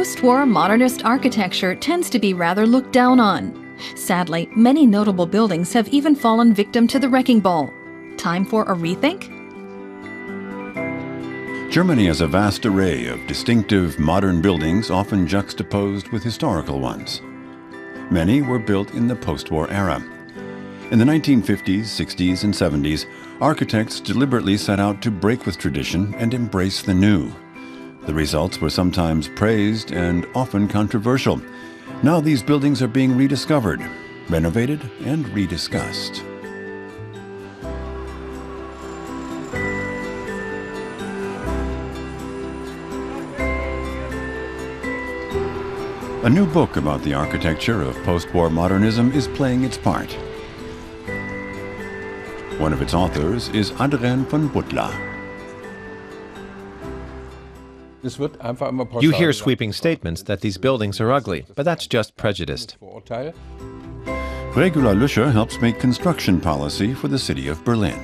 Post-war modernist architecture tends to be rather looked down on. Sadly, many notable buildings have even fallen victim to the wrecking ball. Time for a rethink? Germany has a vast array of distinctive modern buildings, often juxtaposed with historical ones. Many were built in the post-war era. In the 1950s, 60s, and 70s, architects deliberately set out to break with tradition and embrace the new. The results were sometimes praised and often controversial. Now these buildings are being rediscovered, renovated, and rediscussed. A new book about the architecture of post-war modernism is playing its part. One of its authors is Adrien von Butler. You hear sweeping statements that these buildings are ugly, but that's just prejudiced. Regula Lüscher helps make construction policy for the city of Berlin.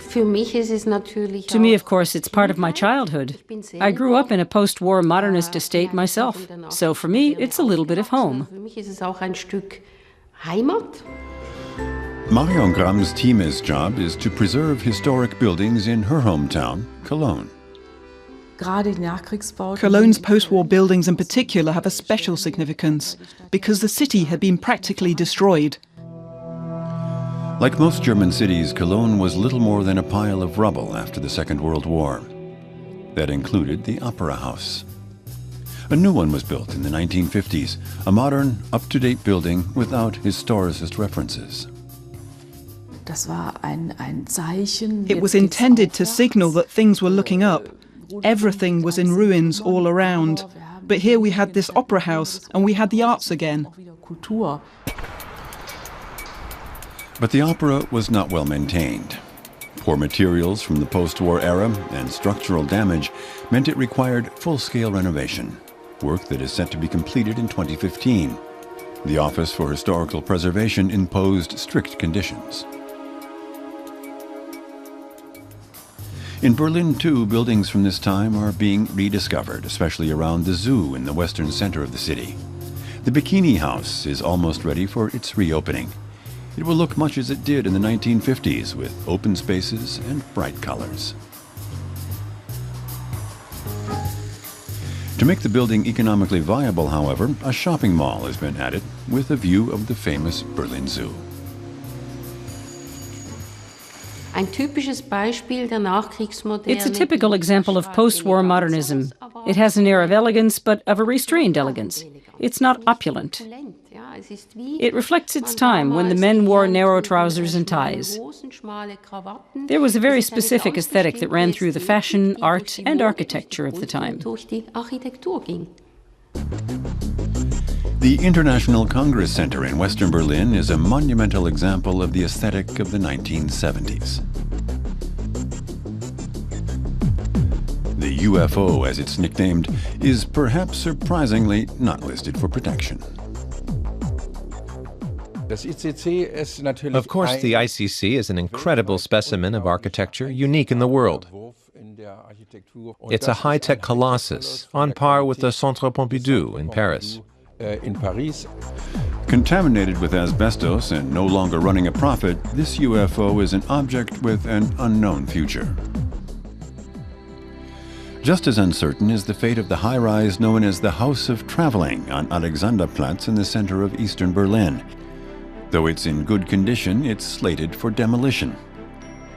To me, of course, it's part of my childhood. I grew up in a post-war modernist estate myself, so for me, it's a little bit of home. Marion Gramm's Thimes' job is to preserve historic buildings in her hometown, Cologne. Cologne's post-war buildings in particular have a special significance because the city had been practically destroyed. Like most German cities, Cologne was little more than a pile of rubble after the Second World War. That included the Opera House. A new one was built in the 1950s, a modern, up-to-date building without historicist references. It was intended to signal that things were looking up. Everything was in ruins all around. But here we had this opera house and we had the arts again. But the opera was not well maintained. Poor materials from the post-war era and structural damage meant it required full-scale renovation, work that is set to be completed in 2015. The Office for Historical Preservation imposed strict conditions. In Berlin, too, buildings from this time are being rediscovered, especially around the zoo in the western center of the city. The Bikini House is almost ready for its reopening. It will look much as it did in the 1950s, with open spaces and bright colors. To make the building economically viable, however, a shopping mall has been added with a view of the famous Berlin Zoo. It's a typical example of post-war modernism. It has an air of elegance, but of a restrained elegance. It's not opulent. It reflects its time, when the men wore narrow trousers and ties. There was a very specific aesthetic that ran through the fashion, art, and architecture of the time. The International Congress Center in Western Berlin is a monumental example of the aesthetic of the 1970s. The UFO, as it's nicknamed, is perhaps surprisingly not listed for protection. Of course, the ICC is an incredible specimen of architecture, unique in the world. It's a high-tech colossus, on par with the Centre Pompidou in Paris. Contaminated with asbestos and no longer running a profit, this UFO is an object with an unknown future. Just as uncertain is the fate of the high-rise known as the House of Traveling on Alexanderplatz in the center of eastern Berlin. Though it's in good condition, it's slated for demolition.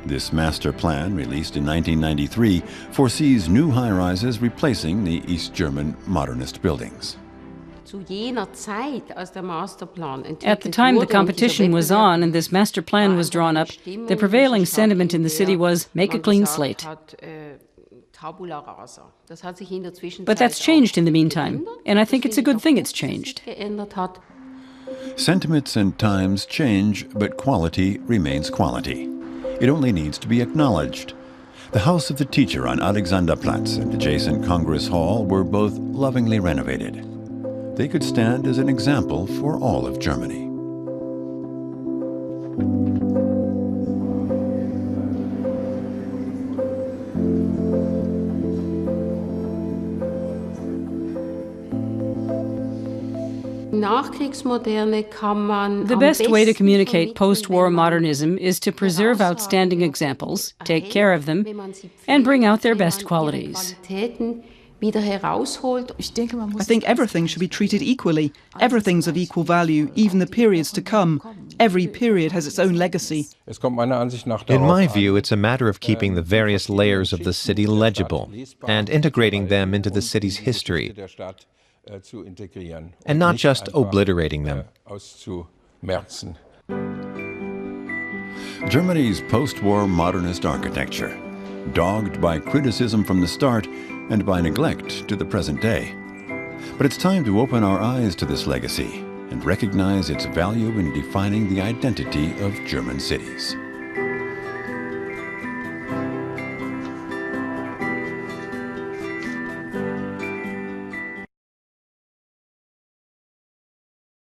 This master plan, released in 1993, foresees new high-rises replacing the East German modernist buildings. At the time the competition was on and this master plan was drawn up, the prevailing sentiment in the city was, make a clean slate. But that's changed in the meantime, and I think it's a good thing it's changed. Sentiments and times change, but quality remains quality. It only needs to be acknowledged. The House of the Teacher on Alexanderplatz and adjacent Congress Hall were both lovingly renovated. They could stand as an example for all of Germany. The best way to communicate post-war modernism is to preserve outstanding examples, take care of them, and bring out their best qualities. I think everything should be treated equally. Everything's of equal value, even the periods to come. Every period has its own legacy. In my view, it's a matter of keeping the various layers of the city legible and integrating them into the city's history, and not just obliterating them. Germany's post-war modernist architecture, dogged by criticism from the start and by neglect to the present day. But it's time to open our eyes to this legacy and recognize its value in defining the identity of German cities.